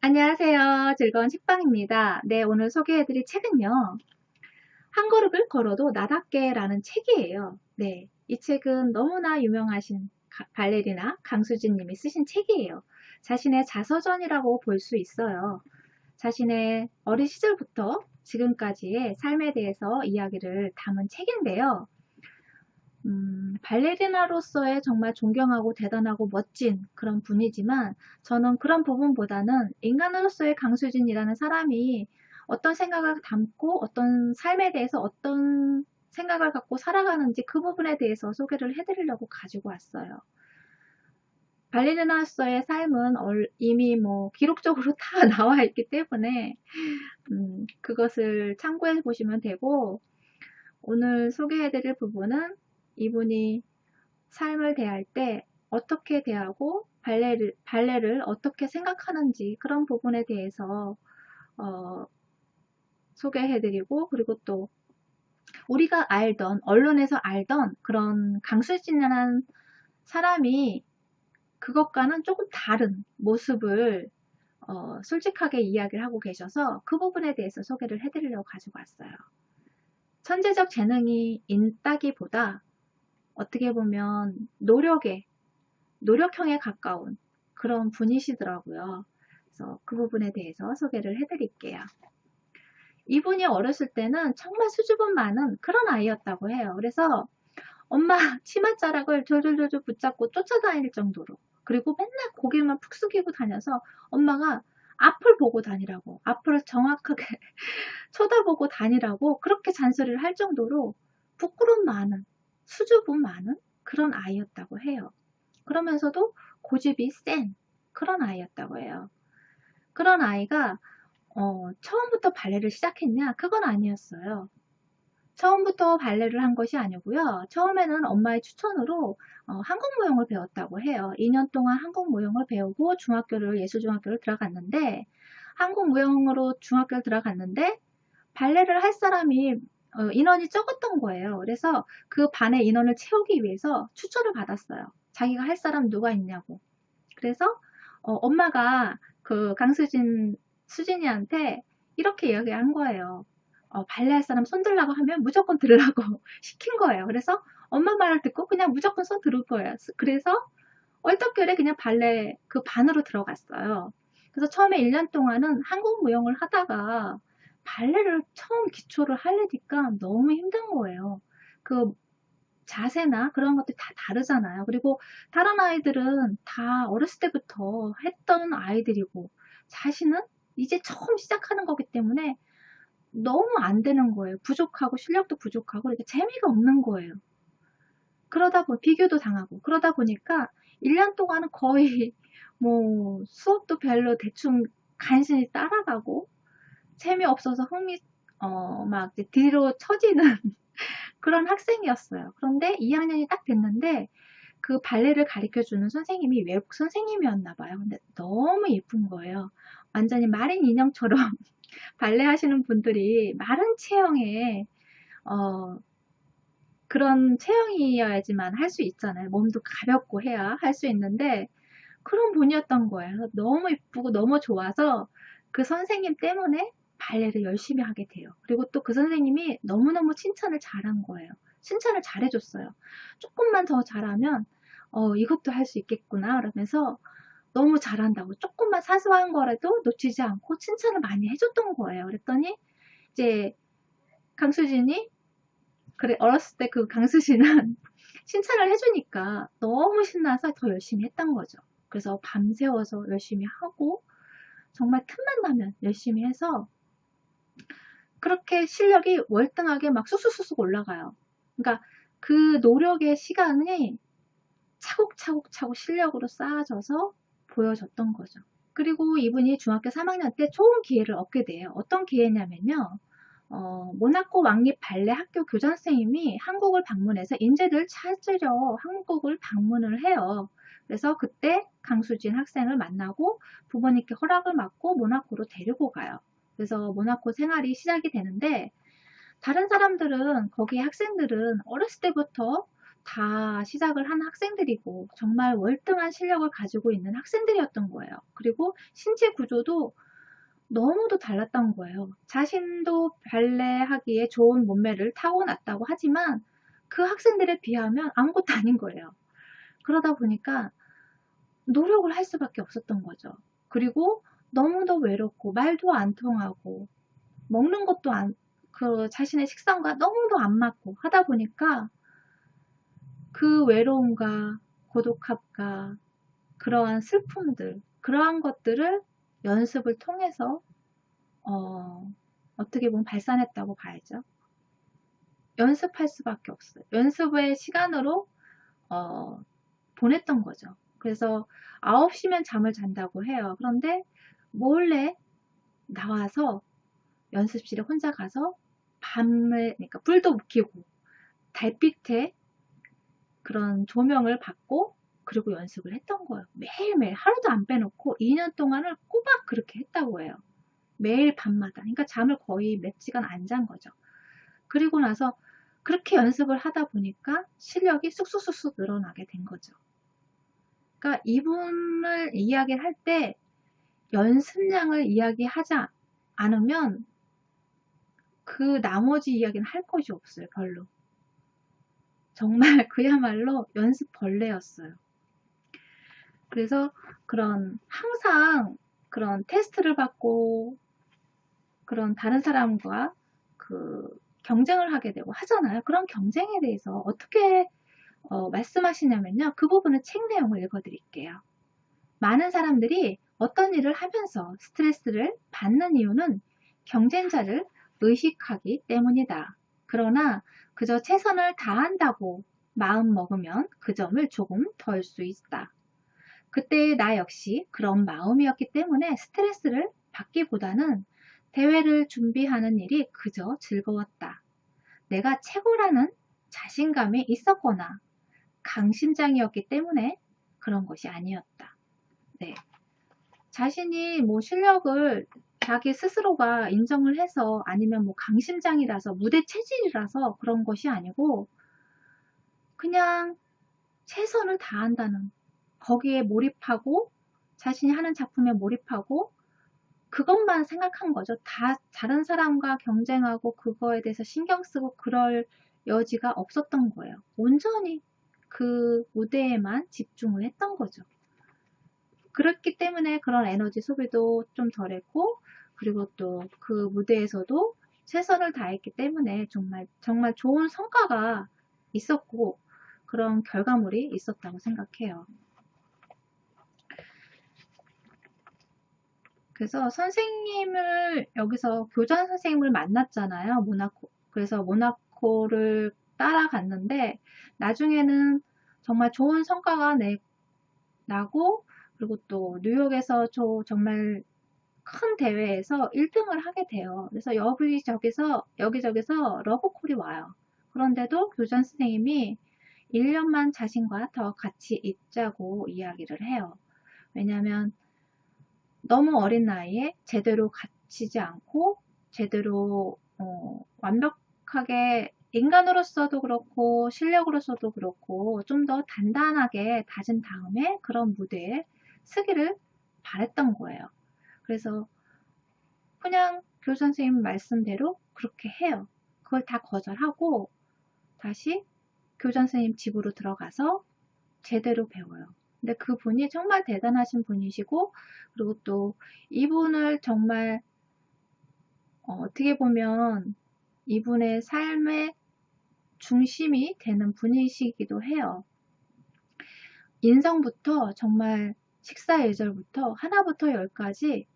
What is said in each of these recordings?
안녕하세요. 즐거운 책방입니다. 네, 오늘 소개해드릴 책은요. 한 걸음을 걸어도 나답게라는 책이에요. 네, 이 책은 너무나 유명하신 발레리나 강수진 님이 쓰신 책이에요. 자신의 자서전이라고 볼 수 있어요. 자신의 어린 시절부터 지금까지의 삶에 대해서 이야기를 담은 책인데요. 발레리나로서의 정말 존경하고 대단하고 멋진 그런 분이지만 저는 그런 부분보다는 인간으로서의 강수진이라는 사람이 어떤 생각을 담고 어떤 삶에 대해서 어떤 생각을 갖고 살아가는지 그 부분에 대해서 소개를 해드리려고 가지고 왔어요. 발레리나로서의 삶은 이미 뭐 기록적으로 다 나와 있기 때문에 그것을 참고해 보시면 되고, 오늘 소개해드릴 부분은 이분이 삶을 대할 때 어떻게 대하고 발레를 어떻게 생각하는지 그런 부분에 대해서 어, 소개해드리고, 그리고 또 우리가 알던 언론에서 알던 그런 강수진이라는 사람이 그것과는 조금 다른 모습을 솔직하게 이야기를 하고 계셔서 그 부분에 대해서 소개를 해드리려고 가지고 왔어요. 천재적 재능이 있다기보다 어떻게 보면 노력형에 가까운 그런 분이시더라고요. 그래서 그 부분에 대해서 소개를 해드릴게요. 이분이 어렸을 때는 정말 수줍음 많은 그런 아이였다고 해요. 그래서 엄마 치맛자락을 졸졸졸졸 붙잡고 쫓아다닐 정도로, 그리고 맨날 고개만 푹 숙이고 다녀서 엄마가 앞을 보고 다니라고, 앞을 정확하게 쳐다보고 다니라고 그렇게 잔소리를 할 정도로 부끄럼 많은, 수줍음 많은 그런 아이였다고 해요. 그러면서도 고집이 센 그런 아이였다고 해요. 그런 아이가 처음부터 발레를 시작했냐? 그건 아니었어요. 처음부터 발레를 한 것이 아니고요. 처음에는 엄마의 추천으로 한국무용을 배웠다고 해요. 2년 동안 한국무용을 배우고 예술중학교를 들어갔는데, 한국무용으로 중학교를 들어갔는데 발레를 할 사람이 인원이 적었던 거예요. 그래서 그 반의 인원을 채우기 위해서 추천을 받았어요. 자기가 할 사람 누가 있냐고. 그래서 엄마가 그 수진이한테 이렇게 이야기한 거예요. 발레할 사람 손 들라고 하면 무조건 들으라고 시킨 거예요. 그래서 엄마 말을 듣고 그냥 무조건 손 들을 거예요. 그래서 얼떨결에 그냥 발레 그 반으로 들어갔어요. 그래서 처음에 1년 동안은 한국 무용을 하다가 발레를 처음 기초를 하려니까 너무 힘든 거예요. 그 자세나 그런 것들이 다 다르잖아요. 그리고 다른 아이들은 다 어렸을 때부터 했던 아이들이고, 자신은 이제 처음 시작하는 거기 때문에 너무 안 되는 거예요. 부족하고 실력도 부족하고, 그러니까 재미가 없는 거예요. 비교도 당하고 그러다 보니까 1년 동안은 거의 뭐 수업도 별로 대충 간신히 따라가고, 재미없어서 막 이제 뒤로 처지는 그런 학생이었어요. 그런데 2학년이 딱 됐는데 그 발레를 가르쳐주는 선생님이 외국 선생님이었나 봐요. 근데 너무 예쁜 거예요. 완전히 마린 인형처럼 발레 하시는 분들이 마른 체형에 어, 그런 체형이어야지만 할 수 있잖아요. 몸도 가볍고 해야 할 수 있는데 그런 분이었던 거예요. 너무 예쁘고 너무 좋아서 그 선생님 때문에 발레를 열심히 하게 돼요. 그리고 또 그 선생님이 너무너무 칭찬을 잘한 거예요. 칭찬을 잘해줬어요. 조금만 더 잘하면 이것도 할 수 있겠구나 그러면서 너무 잘한다고 조금만 사소한 거라도 놓치지 않고 칭찬을 많이 해줬던 거예요. 그랬더니 이제 강수진이, 그래, 어렸을 때 그 강수진은 칭찬을 해주니까 너무 신나서 더 열심히 했던 거죠. 그래서 밤새워서 열심히 하고 정말 틈만 나면 열심히 해서 그렇게 실력이 월등하게 막 쑥쑥쑥쑥 올라가요. 그러니까 그 노력의 시간이 차곡차곡차곡 실력으로 쌓아져서 보여졌던 거죠. 그리고 이분이 중학교 3학년 때 좋은 기회를 얻게 돼요. 어떤 기회냐면요. 모나코 왕립 발레 학교 교장 선생님이 한국을 방문해서 인재를 찾으려 한국을 방문을 해요. 그래서 그때 강수진 학생을 만나고 부모님께 허락을 받고 모나코로 데리고 가요. 그래서 모나코 생활이 시작이 되는데, 다른 사람들은, 거기 학생들은 어렸을 때부터 다 시작을 한 학생들이고 정말 월등한 실력을 가지고 있는 학생들이었던 거예요. 그리고 신체 구조도 너무도 달랐던 거예요. 자신도 발레 하기에 좋은 몸매를 타고났다고 하지만 그 학생들에 비하면 아무것도 아닌 거예요. 그러다 보니까 노력을 할 수밖에 없었던 거죠. 그리고 너무도 외롭고 말도 안 통하고 먹는 것도 그 자신의 식성과 너무도 안 맞고 하다 보니까 그 외로움과 고독함과 그러한 슬픔들, 그러한 것들을 연습을 통해서 어떻게 보면 발산했다고 봐야죠. 연습할 수밖에 없어요. 연습의 시간으로 보냈던 거죠. 그래서 9시면 잠을 잔다고 해요. 그런데 몰래 나와서 연습실에 혼자 가서 밤을, 그러니까 불도 못 켜고 달빛에 그런 조명을 받고 그리고 연습을 했던 거예요. 매일매일 하루도 안 빼놓고 2년 동안을 꼬박 그렇게 했다고 해요. 매일 밤마다. 그러니까 잠을 거의 몇 시간 안 잔 거죠. 그리고 나서 그렇게 연습을 하다 보니까 실력이 쑥쑥쑥쑥 늘어나게 된 거죠. 그러니까 이분을 이야기할 때 연습량을 이야기하지 않으면 그 나머지 이야기는 할 것이 없어요. 별로. 정말 그야말로 연습 벌레였어요. 그래서 그런 항상 그런 테스트를 받고 그런 다른 사람과 그 경쟁을 하게 되고 하잖아요. 그런 경쟁에 대해서 어떻게 말씀하시냐면요. 그 부분은 책 내용을 읽어드릴게요. 많은 사람들이 어떤 일을 하면서 스트레스를 받는 이유는 경쟁자를 의식하기 때문이다. 그러나 그저 최선을 다한다고 마음 먹으면 그 점을 조금 덜 수 있다. 그때의 나 역시 그런 마음이었기 때문에 스트레스를 받기보다는 대회를 준비하는 일이 그저 즐거웠다. 내가 최고라는 자신감이 있었거나 강심장이었기 때문에 그런 것이 아니었다. 네. 자신이 뭐 실력을 자기 스스로가 인정을 해서 아니면 뭐 강심장이라서 무대 체질이라서 그런 것이 아니고 그냥 최선을 다한다는 거기에 몰입하고 자신이 하는 작품에 몰입하고 그것만 생각한 거죠. 다 다른 사람과 경쟁하고 그거에 대해서 신경 쓰고 그럴 여지가 없었던 거예요. 온전히 그 무대에만 집중을 했던 거죠. 그렇기 때문에 그런 에너지 소비도 좀 덜했고 그리고 또 그 무대에서도 최선을 다했기 때문에 정말 좋은 성과가 있었고 그런 결과물이 있었다고 생각해요. 그래서 선생님을 여기서 교장 선생님을 만났잖아요. 그래서 모나코를 따라갔는데 나중에는 정말 좋은 성과가 나고 그리고 또 뉴욕에서 정말 큰 대회에서 1등을 하게 돼요. 그래서 여기저기서 러브콜이 와요. 그런데도 교장 선생님이 1년만 자신과 더 같이 있자고 이야기를 해요. 왜냐하면 너무 어린 나이에 제대로 갖추지 않고 제대로 완벽하게 인간으로서도 그렇고 실력으로서도 그렇고 좀 더 단단하게 다진 다음에 그런 무대에 서기를 바랬던 거예요. 그래서 그냥 교장 선생님 말씀대로 그렇게 해요. 그걸 다 거절하고 다시 교장 선생님 집으로 들어가서 제대로 배워요. 근데 그분이 정말 대단하신 분이시고 그리고 또 이분을 정말 어떻게 보면 이분의 삶의 중심이 되는 분이시기도 해요. 인성부터 정말 식사 예절부터 하나부터 열까지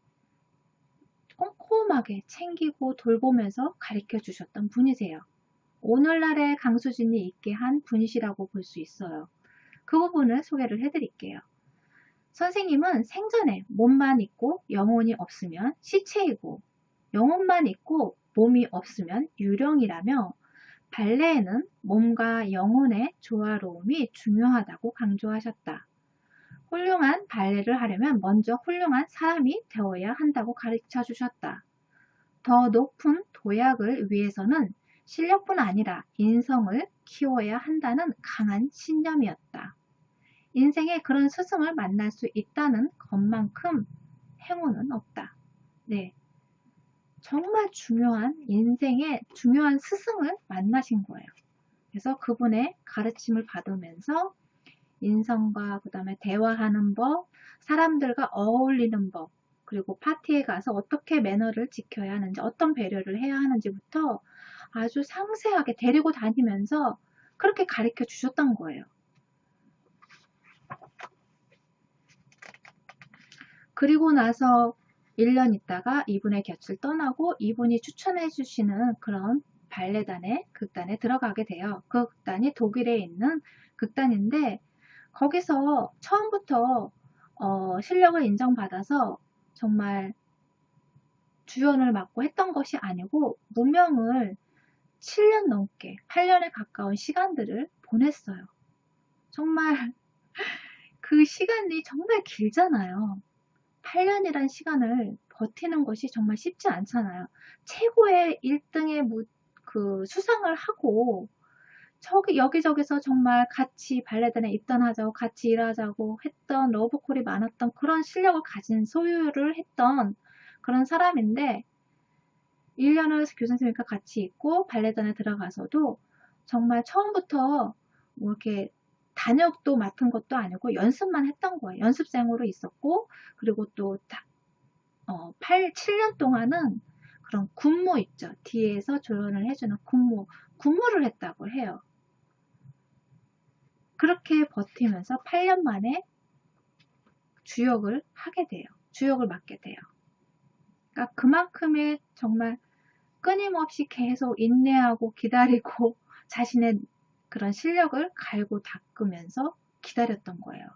꼼꼼하게 챙기고 돌보면서 가르쳐 주셨던 분이세요. 오늘날의 강수진이 있게 한 분이시라고 볼 수 있어요. 그 부분을 소개를 해드릴게요. 선생님은 생전에 몸만 있고 영혼이 없으면 시체이고 영혼만 있고 몸이 없으면 유령이라며 발레에는 몸과 영혼의 조화로움이 중요하다고 강조하셨다. 훌륭한 발레를 하려면 먼저 훌륭한 사람이 되어야 한다고 가르쳐 주셨다. 더 높은 도약을 위해서는 실력뿐 아니라 인성을 키워야 한다는 강한 신념이었다. 인생에 그런 스승을 만날 수 있다는 것만큼 행운은 없다. 네, 정말 중요한 인생의 중요한 스승을 만나신 거예요. 그래서 그분의 가르침을 받으면서 인성과 그 다음에 대화하는 법, 사람들과 어울리는 법, 그리고 파티에 가서 어떻게 매너를 지켜야 하는지, 어떤 배려를 해야 하는지부터 아주 상세하게 데리고 다니면서 그렇게 가르쳐 주셨던 거예요. 그리고 나서 1년 있다가 이분의 곁을 떠나고 이분이 추천해 주시는 그런 발레단의 극단에 들어가게 돼요. 그 극단이 독일에 있는 극단인데 거기서 처음부터 실력을 인정받아서 정말 주연을 맡고 했던 것이 아니고 무명을 7년 넘게 8년에 가까운 시간들을 보냈어요. 정말 그 시간이 정말 길잖아요. 8년이란 시간을 버티는 것이 정말 쉽지 않잖아요. 최고의 1등의 그 수상을 하고 여기저기서 정말 같이 발레단에 입단하자고 같이 일하자고 했던 러브콜이 많았던 그런 실력을 가진 소유를 했던 그런 사람인데 1년을 교선생님과 같이 있고 발레단에 들어가서도 정말 처음부터 뭐 이렇게 단역도 맡은 것도 아니고 연습만 했던 거예요. 연습생으로 있었고 그리고 또 7년 동안은 그런 군무 있죠. 뒤에서 조연을 해주는 군무를 했다고 해요. 그렇게 버티면서 8년 만에 주역을 하게 돼요. 주역을 맡게 돼요. 그러니까 그만큼의 정말 끊임없이 계속 인내하고 기다리고 자신의 그런 실력을 갈고 닦으면서 기다렸던 거예요.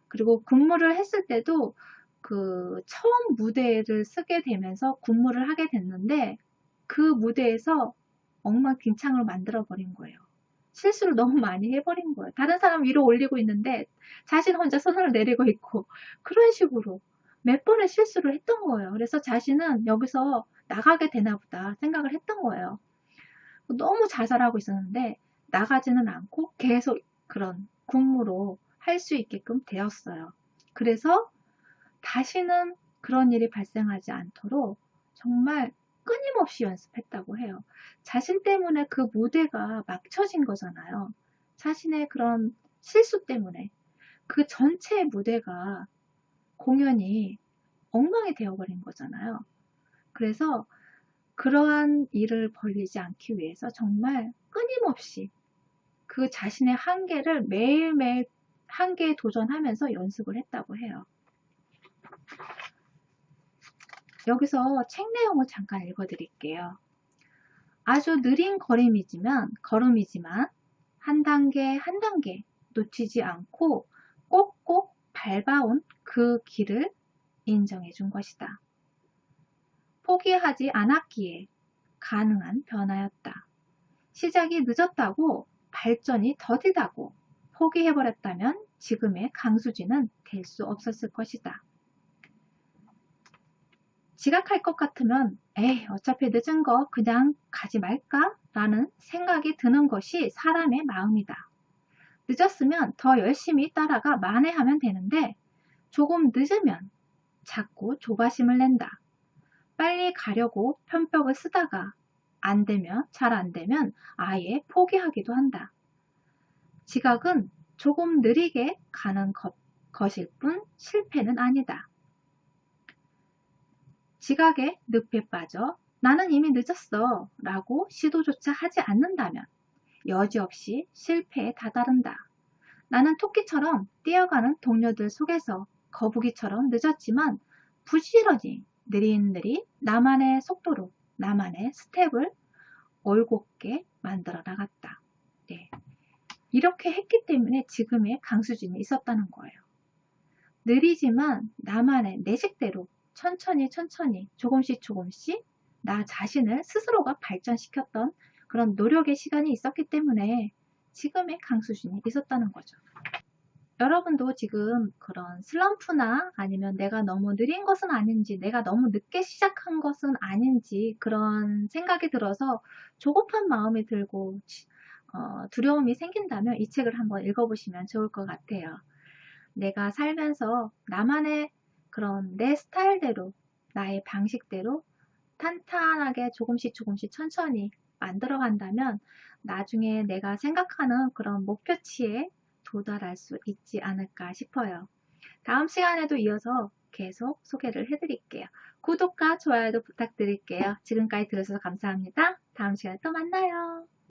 그리고 군무를 했을 때도 그 처음 무대를 쓰게 되면서 군무를 하게 됐는데 그 무대에서 엉망진창으로 만들어버린 거예요. 실수를 너무 많이 해버린 거예요. 다른 사람 위로 올리고 있는데 자신 혼자 손을 내리고 있고 그런 식으로 몇 번의 실수를 했던 거예요. 그래서 자신은 여기서 나가게 되나 보다 생각을 했던 거예요. 너무 자살하고 있었는데 나가지는 않고 계속 그런 군무로 할 수 있게끔 되었어요. 그래서 다시는 그런 일이 발생하지 않도록 정말 끊임없이 연습했다고 해요. 자신 때문에 그 무대가 막혀진 거잖아요. 자신의 그런 실수 때문에 그 전체 무대가 공연이 엉망이 되어버린 거잖아요. 그래서 그러한 일을 벌리지 않기 위해서 정말 끊임없이 그 자신의 한계를 매일매일 한계에 도전하면서 연습을 했다고 해요. 여기서 책 내용을 잠깐 읽어드릴게요. 아주 느린 걸음이지만 한 단계 한 단계 놓치지 않고 꼭꼭 밟아온 그 길을 인정해 준 것이다. 포기하지 않았기에 가능한 변화였다. 시작이 늦었다고 발전이 더디다고 포기해버렸다면 지금의 강수지는 될 수 없었을 것이다. 지각할 것 같으면 에이 어차피 늦은 거 그냥 가지 말까? 라는 생각이 드는 것이 사람의 마음이다. 늦었으면 더 열심히 따라가 만회하면 되는데 조금 늦으면 자꾸 조바심을 낸다. 빨리 가려고 편법을 쓰다가 잘 안 되면 아예 포기하기도 한다. 지각은 조금 느리게 가는 것일 뿐 실패는 아니다. 지각에 늪에 빠져 나는 이미 늦었어 라고 시도조차 하지 않는다면 여지없이 실패에 다다른다. 나는 토끼처럼 뛰어가는 동료들 속에서 거북이처럼 늦었지만 부지런히 느릿느릿 나만의 속도로 나만의 스텝을 올곧게 만들어 나갔다. 네. 이렇게 했기 때문에 지금의 강수진이 있었다는 거예요. 느리지만 나만의 내 식대로 천천히 조금씩 나 자신을 스스로가 발전시켰던 그런 노력의 시간이 있었기 때문에 지금의 강수진이 있었다는 거죠. 여러분도 지금 그런 슬럼프나 아니면 내가 너무 느린 것은 아닌지 내가 너무 늦게 시작한 것은 아닌지 그런 생각이 들어서 조급한 마음이 들고 두려움이 생긴다면 이 책을 한번 읽어보시면 좋을 것 같아요. 내가 살면서 나만의 그런 내 스타일대로, 나의 방식대로 탄탄하게 조금씩 조금씩 천천히 만들어 간다면 나중에 내가 생각하는 그런 목표치에 도달할 수 있지 않을까 싶어요. 다음 시간에도 이어서 계속 소개를 해드릴게요. 구독과 좋아요도 부탁드릴게요. 지금까지 들어주셔서 감사합니다. 다음 시간에 또 만나요.